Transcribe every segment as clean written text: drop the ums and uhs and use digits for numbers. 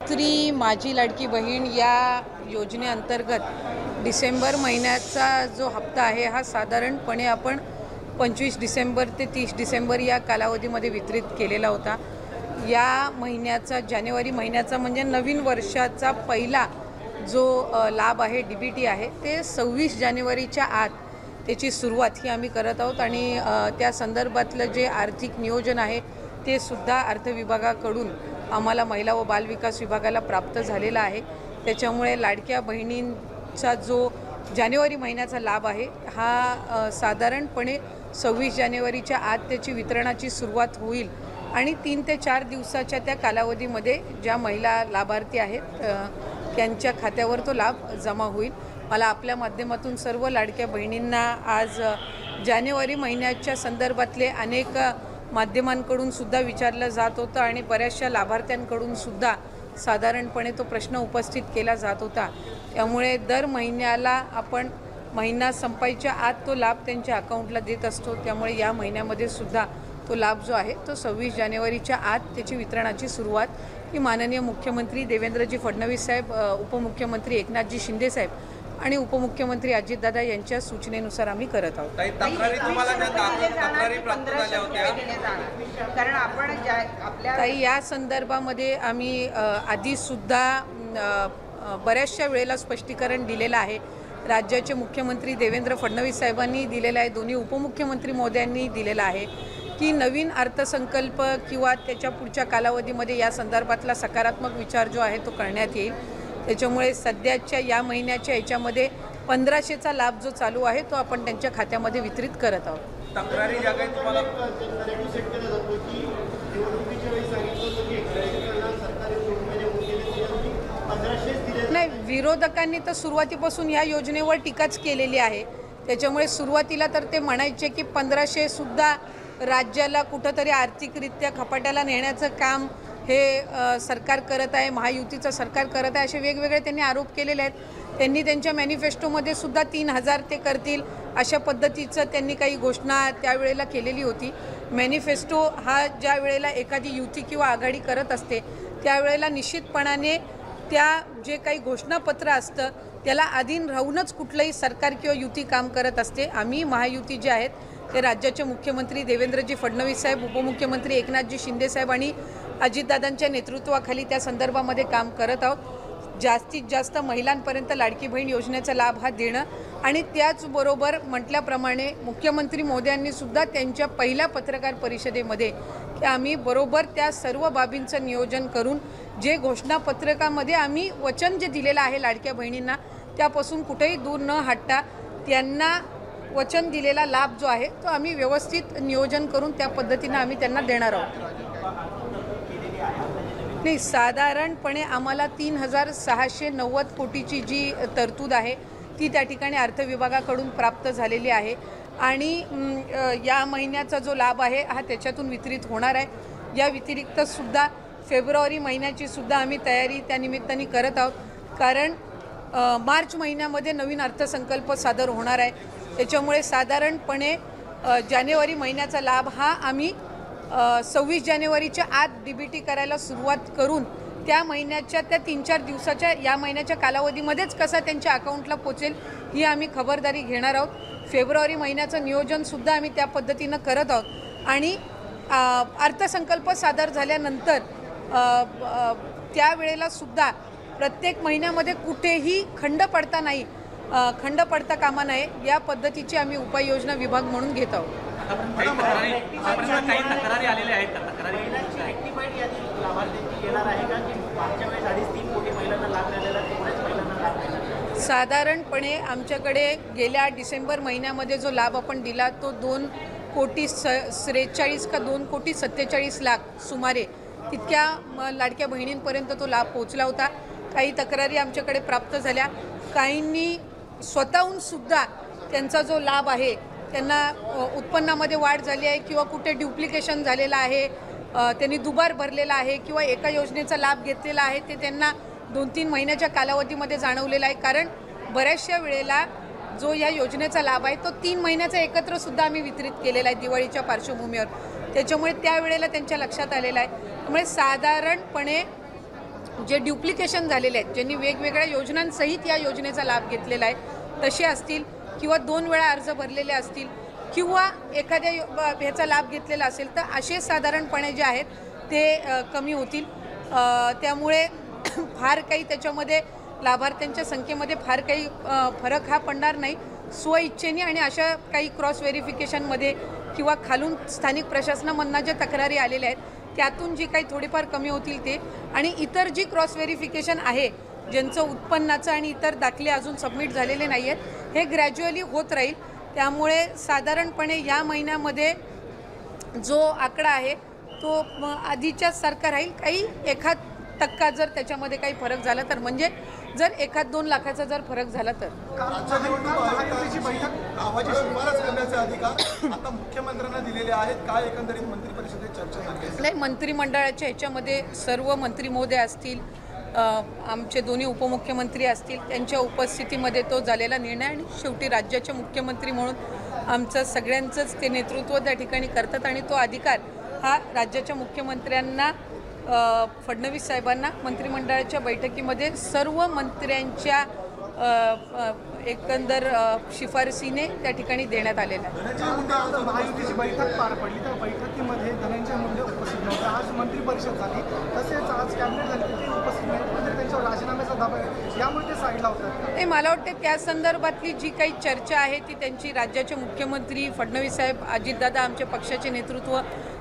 स्त्री माझी लाडकी बहीण या योजनेअंतर्गत डिसेंबर महिन्याचा जो हप्ता आहे हा साधारणपणे आपण 25 डिसेंबर ते 30 डिसेंबर या कालावधीमध्ये वितरित केलेला होता। या महिन्याचा जानेवारी महिन्याचा म्हणजे नवीन वर्षाचा पहिला जो लाभ आहे DBT आहे ते 26 जानेवारीच्या आत त्याची सुरुवात ही आम्ही करत आहोत आणि त्या संदर्भातलं जे आर्थिक नियोजन आहे ते सुद्धा अर्थ विभागाकडून आम्हाला महिला व बाल विकास विभागाला प्राप्त झालेला आहे। त्याच्यामुळे लाडक्या बहिणींचा जो जानेवारी महिन्याचा लाभ आहे हा साधारणपणे 26 जानेवारीच्या आत त्याची वितरणाची सुरुवात होईल आणि 3 ते 4 दिवसाच्या त्या कालावधीमध्ये ज्या महिला लाभार्थी आहेत त्यांच्या खात्यावर तो लाभ जमा होईल। मला आपल्या माध्यमातून सर्व लाडक्या बहिणींना आज जानेवारी महिन्याच्या संदर्भातले अनेक माध्यमांकडून सुद्धा विचारलं जात होतं आणि बऱ्याचशा लाभार्थ्यांकडून सुद्धा साधारणपणे तो प्रश्न उपस्थित केला जात होता। त्यामुळे दर महिन्याला आपण महिना संपायच्या आत तो लाभ त्यांच्या अकाउंटला देत असतो। त्यामुळे या महिन्यामध्ये सुद्धा तो लाभ जो आहे तो 26 जानेवारीच्या आत त्याची वितरणाची सुरुवात ही माननीय मुख्यमंत्री देवेंद्रजी फडणवीस साहेब, उपमुख्यमंत्री एकनाथजी शिंदे साहेब आणि उपमुख्यमंत्री अजितदादा यांच्या सूचनेनुसार आम्ही करत आहोत। ताई या संदर्भामध्ये आम्ही आधीसुद्धा बऱ्याचशा वेळेला स्पष्टीकरण दिलेलं आहे। राज्याचे मुख्यमंत्री देवेंद्र फडणवीस साहेबांनी दिलेलं आहे, दोन्ही उपमुख्यमंत्री महोदयांनी दिलेलं आहे की नवीन अर्थसंकल्प किंवा त्याच्या पुढच्या कालावधीमध्ये या संदर्भातला सकारात्मक विचार जो आहे तो करण्यात येईल। त्याच्यामुळे सध्याच्या या महिन्याच्या याच्यामध्ये 1500चा लाभ जो चालू आहे तो आपण त्यांच्या खात्यामध्ये वितरित करत आहोत। तक्रारी ज्या काही तुम्हाला नाही, विरोधकांनी तर सुरुवातीपासून या योजनेवर टीकाच केलेली आहे। त्याच्यामुळे सुरुवातीला तर ते म्हणायचे की 1500 सुद्धा राज्याला कुठंतरी आर्थिकरित्या खपाट्याला नेण्याचं काम हे सरकार करत आहे, महायुतीचं सरकार करत आहे, असे वेगवेगळे त्यांनी आरोप केलेले आहेत। त्यांनी त्यांच्या मॅनिफेस्टोमध्ये सुद्धा 3000 ते करतील अशा पद्धतीचं त्यांनी काही घोषणा त्यावेळेला केलेली होती। मॅनिफेस्टो हा ज्या वेळेला एखादी युती किंवा आघाडी करत असते त्यावेळेला निश्चितपणाने त्या जे काही घोषणापत्र असतं त्याला अधीन राहूनच कुठलंही सरकार किंवा युती काम करत असते। आम्ही महायुती जे आहेत ते राज्याचे मुख्यमंत्री देवेंद्रजी फडणवीस साहेब, उपमुख्यमंत्री एकनाथजी शिंदे साहेब आणि अजितदादांच्या नेतृत्वाखाली त्या संदर्भामध्ये काम करत आहोत। जास्तीत जास्त महिलांपर्यंत लाडकी बहीण योजनेचा लाभ हा देणं आणि त्याचबरोबर म्हटल्याप्रमाणे मुख्यमंत्री मोदयांनी सुद्धा त्यांच्या पहिल्या पत्रकार परिषदेमध्ये की आम्ही बरोबर त्या सर्व बाबींचं नियोजन करून जे घोषणापत्रकामध्ये आम्ही वचन जे दिलेलं आहे लाडक्या बहिणींना त्यापासून कुठेही दूर न हटता त्यांना वचन दिलेला लाभ जो आहे तो आम्ही व्यवस्थित नियोजन करून त्या पद्धतीनं आम्ही त्यांना देणार आहोत। नाही, साधारणपणे आम्हाला 3690 कोटीची जी तरतूद आहे ती त्या ठिकाणी अर्थ विभागाकडून प्राप्त झालेली आहे आणि या महिन्याचा जो लाभ आहे हा त्याच्यातून वितरित होणार आहे। या व्यतिरिक्त सुद्धा फेब्रुवारी महिन्याची सुद्धा आम्ही तयारी त्या निमित्ताने करत आहोत, कारण मार्च महिन्यामध्ये नवीन अर्थसंकल्प सादर होणार आहे। त्याच्यामुळे साधारणपणे जानेवारी महिन्याचा लाभ हा आम्ही 26 जानेवारीच्या आत DBT करायला सुरुवात करून त्या महिन्याच्या त्या 3-4 दिवसाच्या या महिन्याच्या कालावधीमध्येच कसा त्यांच्या अकाउंटला पोचेल ही आम्ही खबरदारी घेणार आहोत। फेब्रुवारी महिन्याचं नियोजनसुद्धा आम्ही त्या पद्धतीनं करत आहोत आणि अर्थसंकल्प सादर झाल्यानंतर त्यावेळेला सुद्धा प्रत्येक महिन्यामध्ये कुठेही खंड पडता कामा नये या पद्धतीची आम्ही उपाययोजना विभाग म्हणून घेत आहोत। साधारणपणे आमच्याकडे गेल्या डिसेंबर महिन्यामध्ये जो लाभ आपण दिला तो 2,43 का 2,47 सुमारे तितक्या लाडक्या बहिणींपर्यंत तो लाभ पोहोचला होता। काही तक्रारी आमच्याकडे प्राप्त झाल्या, काहींनी स्वतःहून सुद्धा त्यांचा जो लाभ आहे त्यांना उत्पन्नामध्ये वाढ झाली आहे किंवा कुठे ड्युप्लिकेशन झालेलं आहे, त्यांनी दुबार भरलेला आहे किंवा एका योजनेचा लाभ घेतलेला आहे ते त्यांना 2-3 महिन्याच्या कालावधीमध्ये जाणवलेला आहे। कारण बऱ्याचशा वेळेला जो या योजनेचा लाभ आहे तो 3 महिन्याचा एकत्र सुद्धा आम्ही वितरित केलेला आहे दिवाळीच्या पार्श्वभूमीवर। त्याच्यामुळे त्यावेळेला त्यांच्या लक्षात आलेलं आहे। त्यामुळे साधारणपणे जे ड्युप्लिकेशन झालेले आहेत, ज्यांनी वेगवेगळ्या योजनांसहित या योजनेचा लाभ घेतलेला आहे तसे असतील, किंवा 2 वेळा अर्ज भरलेले असतील, किंवा एखाद्या ह्याचा लाभ घेतलेला असेल, तर असे साधारणपणे जे आहेत ते कमी होतील. त्यामुळे फार काही त्याच्यामध्ये लाभार्थ्यांच्या संख्येमध्ये फार काही फरक हा पडणार नाही. स्वइच्छेने आणि अशा काही क्रॉस व्हेरिफिकेशनमध्ये किंवा खालून स्थानिक प्रशासनामधनं ज्या तक्रारी आलेल्या आहेत त्यातून जी काही थोडीफार कमी होतील ते, आणि इतर जी क्रॉस व्हेरिफिकेशन आहे ज्यांचं उत्पन्नाचं आणि इतर दाखले अजून सबमिट झालेले नाही आहेत, हे ग्रॅज्युअली होत राहील. त्यामुळे साधारणपणे या महिन्यामध्ये जो आकडा आहे तो आधीच्याच सारखा राहील. काही 1% जर त्याच्यामध्ये काही फरक झाला तर, म्हणजे जर 1-2 लाखाचा जर फरक झाला तर. राज्य निवडणूक आयोगाची बैठक नावाची शिफारस करण्याचे अधिकार आता मुख्यमंत्र्यांना दिलेले आहेत. काय एकंदरीत मंत्री परिषदेत चर्चा झाली? नाही, मंत्रिमंडळाच्या ह्याच्यामध्ये सर्व मंत्री महोदय असतील, आमचे दोन्ही उपमुख्यमंत्री असतील, त्यांच्या उपस्थितीमध्ये तो झालेला निर्णय, आणि शेवटी राज्याचे मुख्यमंत्री म्हणून आमचं सगळ्यांचंच ते नेतृत्व त्या ठिकाणी करतात, आणि तो अधिकार हा राज्याच्या मुख्यमंत्र्यांना, फडणवीस साहेबांना मंत्रिमंडळाच्या बैठकीमध्ये सर्व मंत्र्यांच्या एकंदर शिफारसीने त्या ठिकाणी देण्यात आलेला आहे. महायुतीची बैठक पार पडली, त्या बैठकीमध्ये धनंजय मुंडे उपस्थित नव्हते. आज मंत्री परिषद झाली, तसेच आज कॅबिनेट झाली, ते उपस्थित नाही, कुठेतरी त्यांच्यावर राजीनाम्याचा दबाव आहे, यामुळे ते साईडला होतात. नाही, मला वाटते त्या संदर्भातली जी काही चर्चा आहे ती त्यांची राज्याचे मुख्यमंत्री फडणवीस साहेब, अजितदादा, आमच्या पक्षाचे नेतृत्व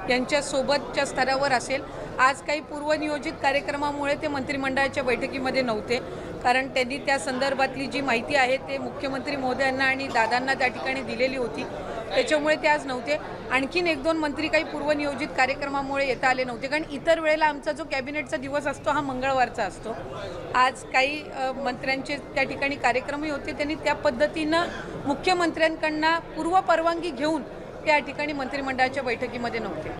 यांच्यासोबतच्या स्तरावर असेल. आज काही पूर्वनियोजित कार्यक्रमामुळे ते मंत्रिमंडळाच्या बैठकीमध्ये नव्हते, कारण त्यांनी त्या संदर्भातली जी माहिती आहे ते मुख्यमंत्री महोदयांना आणि दादांना त्या ठिकाणी दिलेली होती, त्याच्यामुळे ते आज नव्हते. आणखीन 1-2 मंत्री काही पूर्वनियोजित कार्यक्रमामुळे येता आले नव्हते, कारण इतर वेळेला आमचा जो कॅबिनेटचा दिवस असतो हा मंगळवारचा असतो. आज काही मंत्र्यांचे त्या ठिकाणी कार्यक्रमही होते, त्यांनी त्या पद्धतीनं मुख्यमंत्र्यांकडनं पूर्वपरवानगी घेऊन त्या ठिकाणी मंत्रिमंडळाच्या बैठकीमध्ये नव्हते.